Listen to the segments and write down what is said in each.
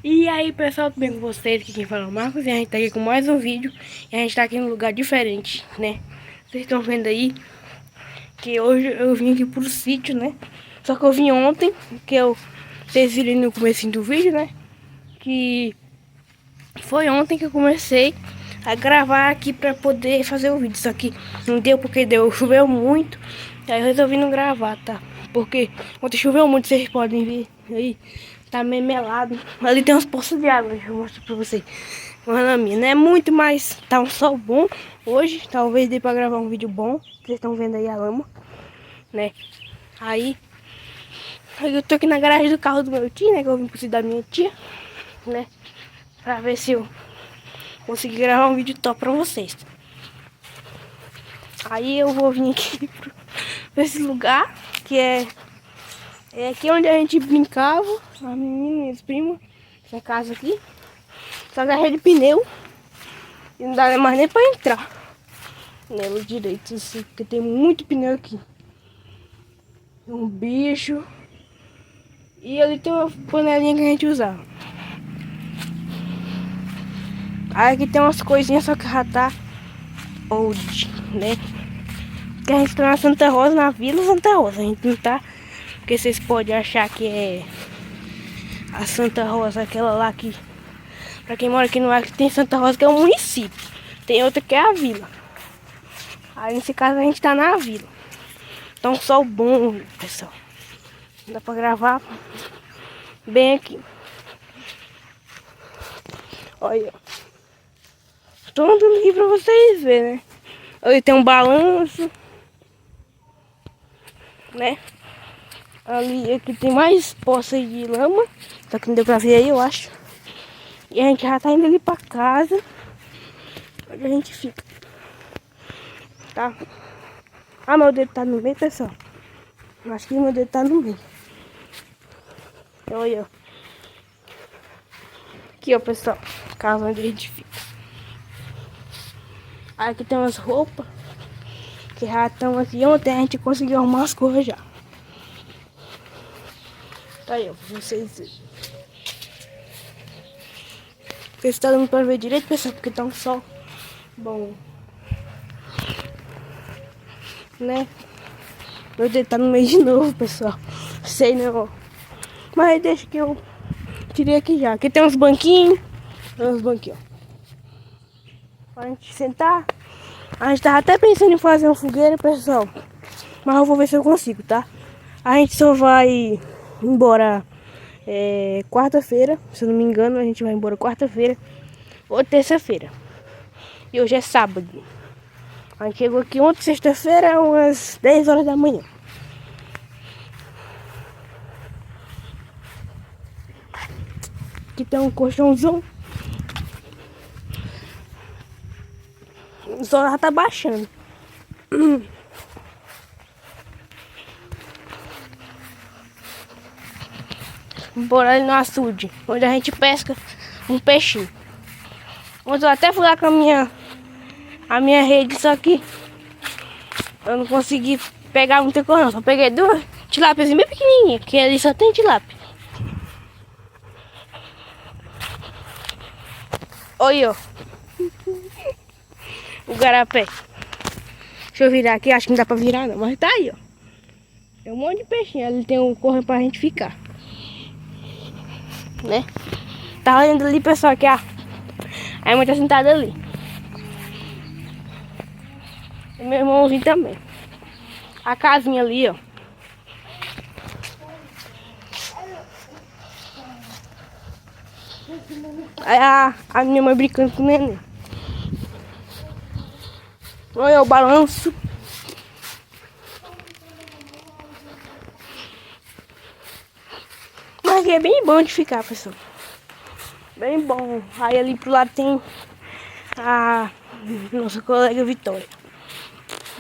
E aí pessoal, tudo bem com vocês? Aqui quem fala é o Marcos e a gente tá aqui com mais um vídeo. E a gente tá aqui num lugar diferente, né? Vocês estão vendo aí que hoje eu vim aqui pro sítio, né? Só que eu vim ontem, vocês viram no começo do vídeo, né? Que foi ontem que eu comecei a gravar aqui pra poder fazer o vídeo. Só que não deu porque choveu muito. Aí eu resolvi não gravar, tá? Porque ontem choveu muito, vocês podem ver aí. Tá meio melado. Ali tem uns poços de água, deixa eu mostrar pra vocês. Uma minha, não é muito, mas tá um sol bom hoje. Talvez dê pra gravar um vídeo bom. Vocês estão vendo aí a lama, né? Aí eu tô aqui na garagem do carro do meu tio, né? Que eu vim pro sítio da minha tia, né? Pra ver se eu consegui gravar um vídeo top pra vocês. Aí eu vou vir aqui pra esse lugar, que é aqui onde a gente brincava, as meninas e os primos, essa casa aqui. Só que é de pneu e não dá mais nem pra entrar nela direito, assim, porque tem muito pneu aqui. Um bicho. E ali tem uma panelinha que a gente usava. Aí aqui tem umas coisinhas, só que já tá old, né? Que a gente tá na Santa Rosa, na Vila Santa Rosa. A gente não tá, porque vocês podem achar que é a Santa Rosa, aquela lá que, pra quem mora aqui no Acre, tem Santa Rosa, que é o município. Tem outra que é a vila. Aí nesse caso a gente tá na vila. Tá um sol bom, pessoal. Dá pra gravar bem aqui. Olha. Tô andando aqui pra vocês verem, né? Ali tem um balanço, né? Ali aqui tem mais poças de lama. Só que não deu pra ver aí, eu acho. E a gente já tá indo ali pra casa, onde a gente fica. Tá? Ah, meu dedo tá no meio, pessoal. Acho que meu dedo tá no meio. Olha. Aqui, ó, pessoal. Casa onde a gente fica. Aí aqui tem umas roupas que já estão aqui. Ontem a gente conseguiu arrumar as coisas já. Tá aí, ó, pra vocês verem. Vocês estão dando pra ver direito, pessoal, porque tá um sol bom, né? Meu dedo tá no meio de novo, pessoal. Sei não, ó. Mas deixa que eu tirei aqui já. Aqui tem uns banquinhos. Tem uns banquinhos, ó. Pra gente sentar. A gente tava até pensando em fazer uma fogueira, pessoal. Mas eu vou ver se eu consigo, tá? A gente só vai embora quarta-feira. Se eu não me engano, a gente vai embora quarta-feira ou terça-feira. E hoje é sábado. A gente chegou aqui ontem, sexta-feira, umas 10 horas da manhã. Aqui tem um colchãozão. O sol já tá baixando. Bora ali no açude, onde a gente pesca um peixinho. Ontem eu até fui lá com a minha rede, só que eu não consegui pegar muita coisa não. Só peguei duas tilápias bem pequenininhas, que ali só tem tilápia. Olha, ó. O garapé. Deixa eu virar aqui, acho que não dá pra virar não, mas tá aí, ó. Tem um monte de peixinho, ali tem um corre pra gente ficar, né? Tá olhando ali, pessoal, que a irmã tá sentada ali. E meu irmãozinho também. A casinha ali, ó. Aí a minha mãe brincando com o neném. Olha o balanço. Mas aqui é bem bom de ficar, pessoal. Bem bom. Aí ali pro lado tem a nossa colega Vitória.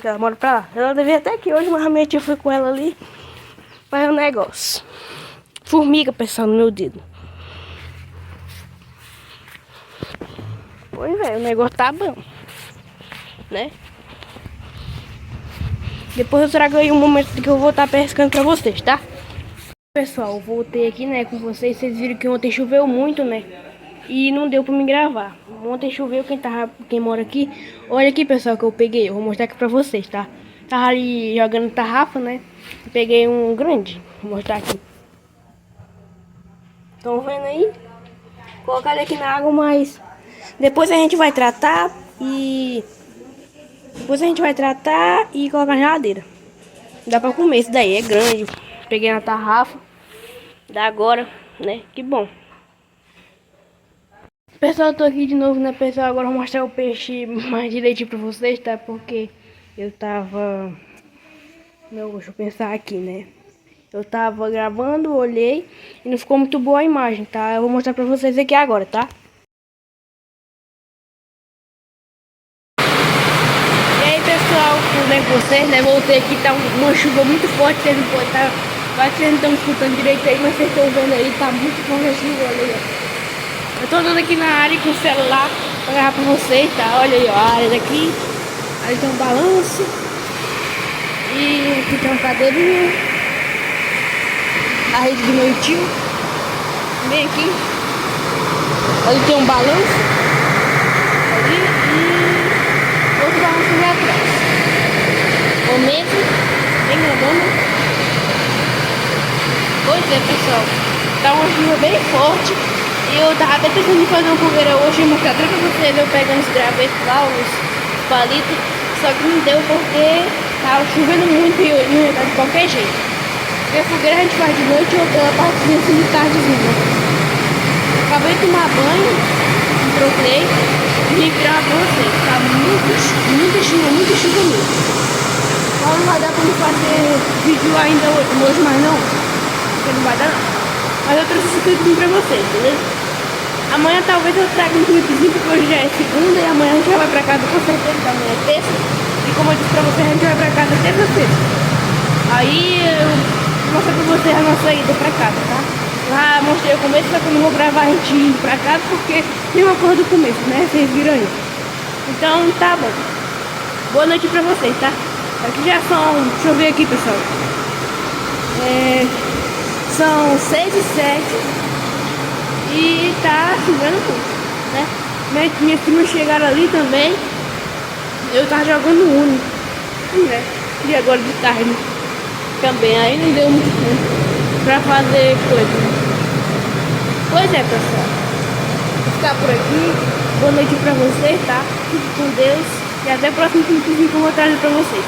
Ela mora pra lá. Ela devia até aqui hoje, mas a minha tia foi com ela ali. Faz um negócio. Formiga, pessoal, no meu dedo. Pois é, o negócio tá bom, né? Depois eu trago aí um momento que eu vou estar pescando pra vocês, tá? Pessoal, voltei aqui, né, com vocês. Vocês viram que ontem choveu muito, né? E não deu pra me gravar. Ontem choveu, quem mora aqui. Olha aqui, pessoal, que eu peguei. Eu vou mostrar aqui pra vocês, tá? Tava ali jogando tarrafa, né? Peguei um grande. Vou mostrar aqui. Estão vendo aí? Colocar ele aqui na água, mas depois a gente vai tratar e colocar na geladeira. Dá pra comer esse daí, é grande. Peguei na tarrafa. Dá agora, né? Que bom. Pessoal, eu tô aqui de novo, né, pessoal? Agora eu vou mostrar o peixe mais direitinho pra vocês, tá? Porque eu tava... Não, deixa eu pensar aqui, né? Eu tava gravando, olhei e não ficou muito boa a imagem, tá? Eu vou mostrar pra vocês aqui agora, tá? E aí, pessoal, tudo bem com vocês, né? Voltei aqui, tá uma chuva muito forte, vocês não podem tá... Vai que vocês não estão escutando direito aí, mas vocês estão vendo aí, tá muito forte a chuva, olha aí, ó. Eu tô andando aqui na área com o celular pra gravar pra vocês, tá? Olha aí, ó, a área daqui. Aí tem um balanço. E aqui tem uma cadeirinha. A rede do meu tio. Vem aqui. Ali tem um balanço. Ali e outro balanço ali atrás. O mesmo. Bem grandona. Pois é, pessoal. Tá uma chuva bem forte. E eu tava até pensando em fazer uma fogueira hoje e mostrar pra vocês eu pegando os gravetos lá, os palitos. Só que não deu porque tava chovendo muito e não ia dar de qualquer jeito. E a fogueira a gente faz de noite ou pela partezinha assim de tardezinha. Acabei de tomar banho, me troquei e vim gravar pra vocês. Tá muita chuva mesmo. Então não vai dar pra me fazer vídeo ainda hoje, mas não. Porque não vai dar não. Mas eu trouxe esse clipe pra vocês, beleza? Amanhã talvez eu traga um clipezinho, porque hoje já é segunda e amanhã a gente já vai pra casa com certeza, que amanhã é terça. E como eu disse pra vocês, a gente vai pra casa terça-feira. Aí eu vou mostrar pra vocês a nossa ida pra casa, tá? Lá mostrei o começo, só que eu não vou gravar a gente indo pra casa, porque tem uma coisa do começo, né? Vocês viram aí. Então tá bom. Boa noite pra vocês, tá? Aqui já são... Deixa eu ver aqui, pessoal. São 6h07. E tá chovendo muito, né? Minhas primas chegaram ali também. Eu tava jogando Uno, né? E agora de tarde também. Aí não deu muito tempo pra fazer coisa. Pois é, pessoal. Vou ficar por aqui. Boa noite pra vocês, tá? Fique com Deus. E até o próximo clipezinho que eu vou trazer pra vocês.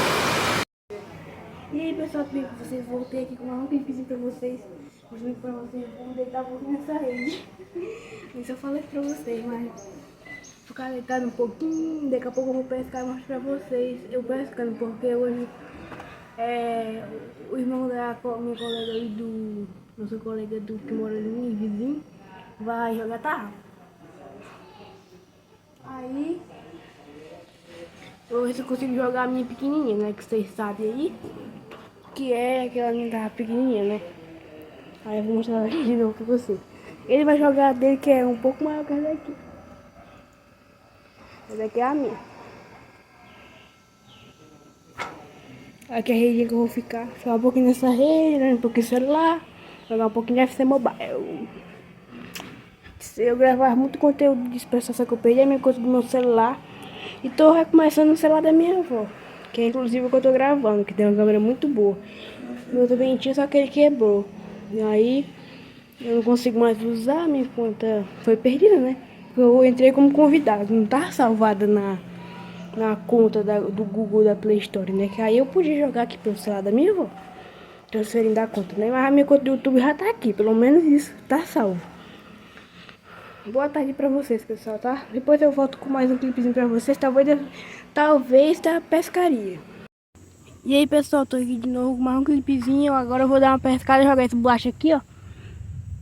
E aí, pessoal, tudo bem com vocês? Voltei aqui com mais um clipezinho pra vocês. Mostrando pra vocês como deitar um pouquinho nessa rede. Isso eu falei pra vocês, mas ficar deitado um pouquinho, daqui a pouco eu vou pescar e mostro pra vocês. Eu pescando porque hoje o irmão da minha colega aí, nosso colega que mora ali, vizinho, vai jogar tarrafa. Aí eu vou ver se eu consigo jogar a minha pequenininha, né? Que vocês sabem aí, que é aquela minha tarrafa pequenininha, né? Aí eu vou mostrar aqui de novo pra vocês. Ele vai jogar a dele, que é um pouco maior que essa daqui. Essa daqui é a minha. Aqui é a rede que eu vou ficar. Ficar um pouquinho nessa rede, um pouquinho no celular. Jogar um pouquinho de FC Mobile. Se eu gravar muito conteúdo de expressão, só que eu perdi a minha coisa do meu celular. E tô recomeçando no celular da minha avó. Que é inclusive o que eu tô gravando, que tem uma câmera muito boa. O meu também tinha, só que ele quebrou. E aí eu não consigo mais usar, minha conta foi perdida, né? Eu entrei como convidado, não tá salvada na conta do Google da Play Store, né? Que aí eu podia jogar aqui pelo celular da minha avó, transferindo da conta, né? Mas a minha conta do YouTube já tá aqui, pelo menos isso, tá salvo. Boa tarde pra vocês, pessoal, tá? Depois eu volto com mais um clipezinho pra vocês, talvez da pescaria. E aí, pessoal, tô aqui de novo com mais um clipezinho. Agora eu vou dar uma pescada e jogar esse bolacha aqui, ó.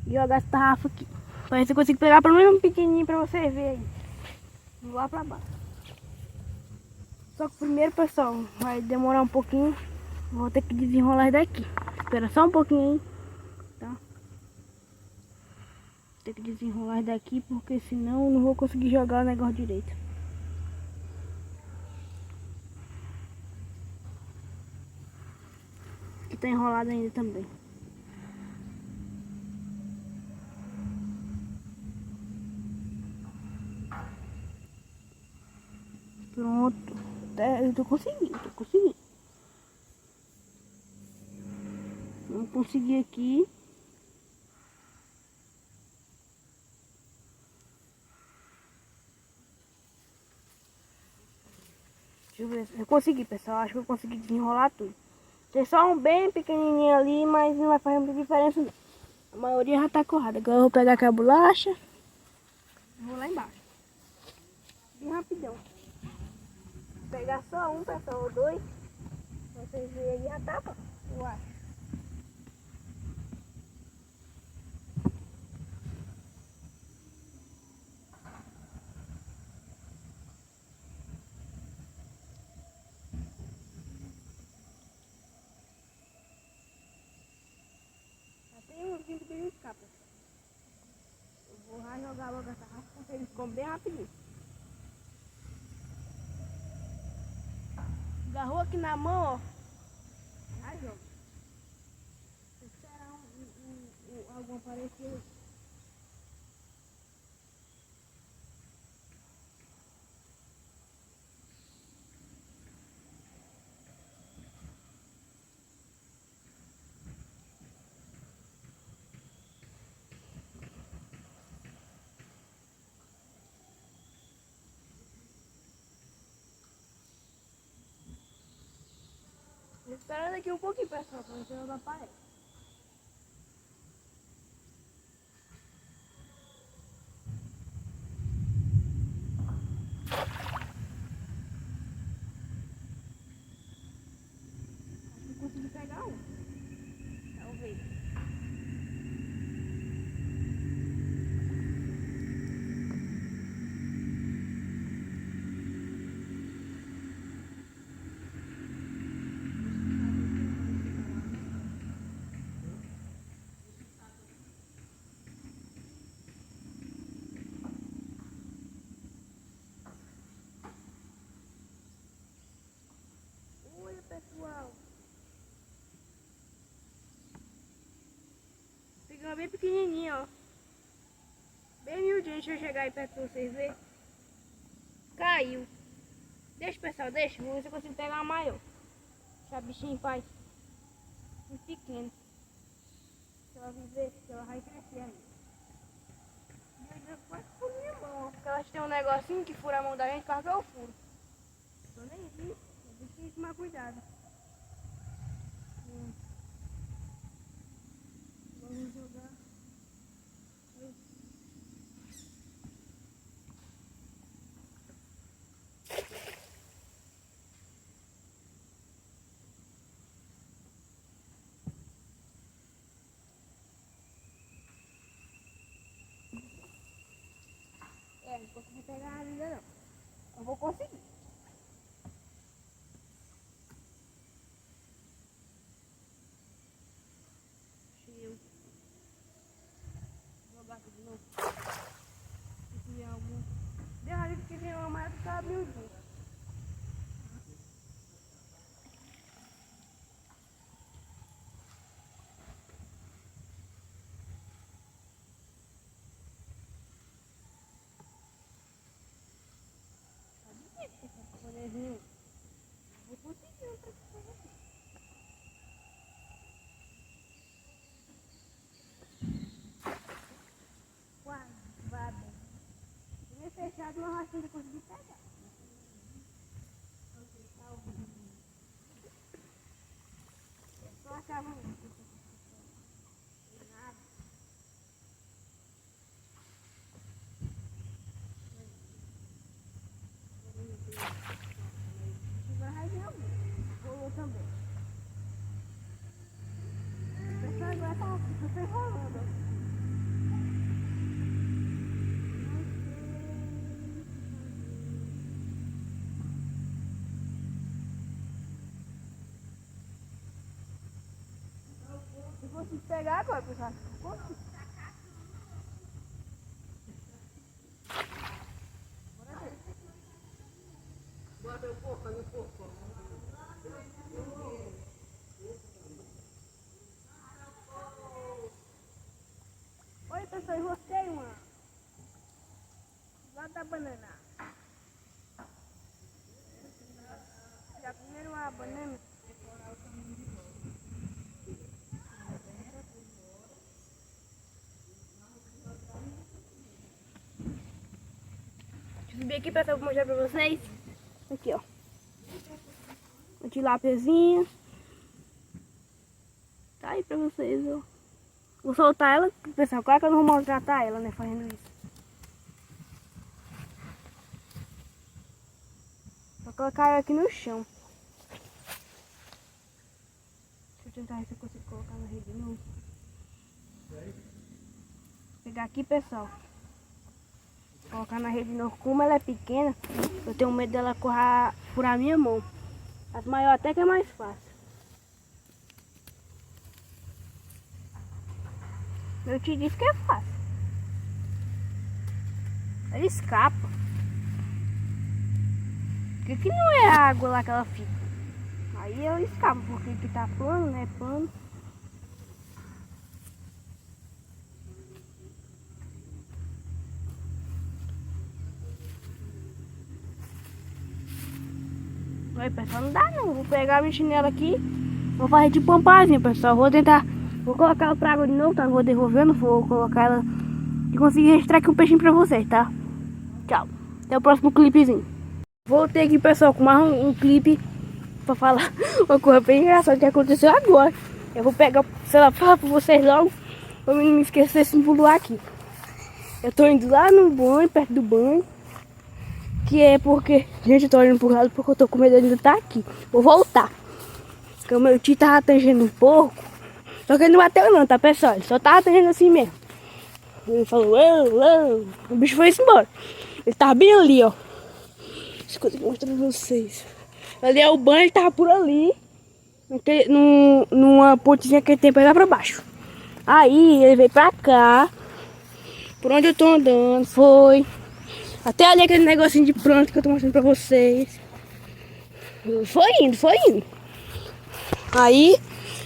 E jogar essa tarrafa aqui. Pra ver se eu consigo pegar pelo menos um pequenininho pra vocês verem aí. Vou lá pra baixo. Só que primeiro, pessoal, vai demorar um pouquinho. Vou ter que desenrolar isso daqui. Espera só um pouquinho aí, tá? Vou ter que desenrolar isso daqui, porque senão eu não vou conseguir jogar o negócio direito. Aqui tá enrolado ainda também. Pronto. Eu tô conseguindo. Vamos conseguir aqui. Deixa eu ver se eu consegui, pessoal. Acho que eu consegui desenrolar tudo. Tem só um bem pequenininho ali, mas não vai fazer muita diferença não. A maioria já tá corrada. Agora eu vou pegar aqui a bolacha e vou lá embaixo. Bem rapidão. Vou pegar só um, pessoal, ou dois. Vocês verem aí, já tá bom, eu acho. Já tem uns 20 minutos cá, pessoal. Eu vou lá jogar logo essa raça, porque eles comem bem rapidinho. Agarrou aqui na mão, ó. Já joga. Vou esperar algum aparecer. Vou esperar daqui um pouquinho, pessoal, pra ver se ela aparece. Acho que eu consegui pegar um. Talvez. Olha, pessoal. Peguei uma bem pequenininha, ó. Bem miudinho, deixa eu chegar aí perto pra vocês verem. Caiu. Deixa, pessoal, deixa. Vamos ver se eu consigo pegar uma maior. Deixa a bichinha em paz. Muito pequeno. Se ela viver, se ela vai crescer ainda. E eu já quase furo minha mão, ó. Porque elas têm um negocinho que fura a mão da gente, quase que eu furo. Tô nem vi. Eu tenho que tomar cuidado. Vamos jogar. Não consegui pegar ainda não. Eu vou conseguir. Deixa eu jogar aqui de novo. Se tiver algum. Deu ali porque tem uma mais que tá miudinha. Vou conseguir um pra você. Quase, vai bem. Tinha fechado uma rocinha e consegui pegar. Só achava nada. Agora vai vir algum. Rolou também. O pessoal agora tá super rolando. Eu consigo pegar agora, pessoal. Consigo. Bora ver. Bota um pouco. Oi, pessoal, enrosquei uma. Lá da banana. subir aqui, pessoal, vou mostrar pra vocês. Aqui, ó. A tilápiazinha. Tá aí pra vocês, ó. Vou soltar ela, pessoal. Claro que eu não vou maltratar ela, né, fazendo isso. Só que ela caiu aqui no chão. Deixa eu tentar ver se eu consigo colocar na rede de novo. Vou pegar aqui, pessoal. Colocar na rede de novo. Como ela é pequena, eu tenho medo dela furar a minha mão. As maiores até que é mais fácil. Eu te disse que é fácil. Ela escapa. Porque que não é a água lá que ela fica. Aí ela escapa, porque aqui tá plano, né? Plano. Aí, pessoal, não dá não. Vou pegar a minha chinela aqui. Vou fazer de pampazinho, pessoal. Vou tentar. Vou colocar ela pra água de novo, tá? Vou devolvendo. Vou colocar ela e conseguir registrar aqui um peixinho pra vocês, tá? Tchau. Até o próximo clipezinho. Voltei aqui, pessoal, com mais um clipe pra falar uma coisa bem engraçada que aconteceu agora. Eu vou pegar, sei lá, falar pra vocês logo, pra mim não me esquecer desse pular aqui. Eu tô indo lá no banho, perto do banho. Que é porque, gente, eu tô olhando pro lado porque eu tô com medo de ainda estar aqui. Vou voltar. Porque o meu tio tava tangendo um porco. Só que ele não bateu não, tá, pessoal? Ele só tava tangendo assim mesmo. Ele falou, uou. O bicho foi embora. Ele tava bem ali, ó. Deixa eu conseguir mostrar pra vocês. Ali é o banho, ele tava por ali. Numa pontezinha que ele tem pra ir lá pra baixo. Aí ele veio pra cá. Por onde eu tô andando, foi. Até ali aquele negocinho de pronto que eu tô mostrando pra vocês. Foi indo. Aí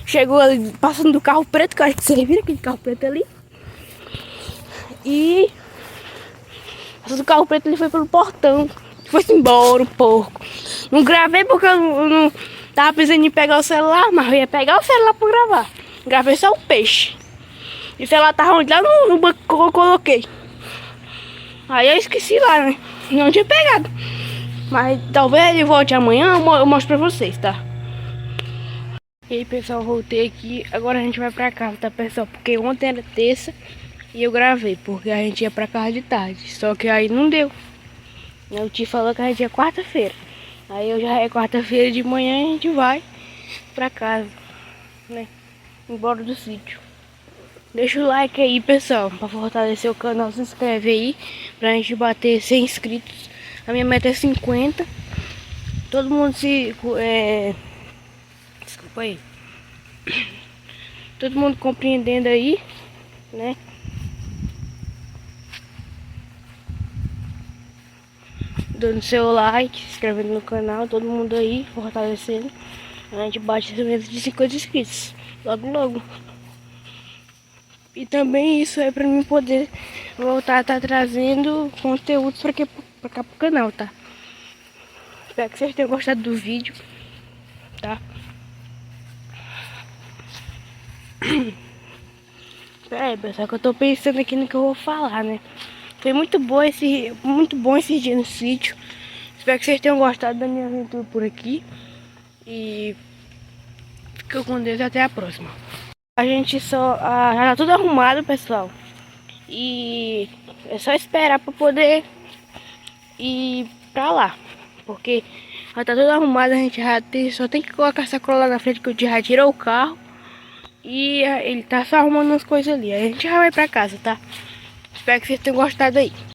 chegou ali, passando do carro preto, que eu acho que vocês viram aquele carro preto ali. E passando do carro preto, ele foi pelo portão. Foi-se embora o porco. Não gravei porque eu não tava pensando em pegar o celular, mas eu ia pegar o celular pra gravar. Gravei só o peixe. E o celular tava onde? Lá no banco que eu coloquei. Aí eu esqueci lá, né? Não tinha pegado. Mas talvez ele volte amanhã, eu mostro pra vocês, tá? E aí, pessoal, voltei aqui. Agora a gente vai pra casa, tá, pessoal? Porque ontem era terça e eu gravei, porque a gente ia pra casa de tarde. Só que aí não deu. O tio falou que a gente ia quarta-feira. Aí eu já é quarta-feira de manhã e a gente vai pra casa, né? Embora do sítio. Deixa o like aí, pessoal, pra fortalecer o canal. Se inscreve aí pra gente bater 100 inscritos. A minha meta é 50. Todo mundo desculpa aí. Todo mundo compreendendo aí, né? Dando seu like, se inscrevendo no canal. Todo mundo aí, fortalecendo. A gente bate essa meta de 50 inscritos. Logo. E também isso é pra mim poder voltar a estar trazendo conteúdos pra cá pro canal, tá? Espero que vocês tenham gostado do vídeo, tá? Pera aí, pessoal, que eu tô pensando aqui no que eu vou falar, né? Foi muito bom esse dia no sítio. Espero que vocês tenham gostado da minha aventura por aqui. E fica com Deus e até a próxima. A gente já tá tudo arrumado, pessoal. E é só esperar pra poder ir pra lá. Porque já tá tudo arrumado, a gente só tem que colocar a sacola lá na frente que o tio já tirou o carro. E ele tá só arrumando as coisas ali. Aí a gente já vai pra casa, tá? Espero que vocês tenham gostado aí.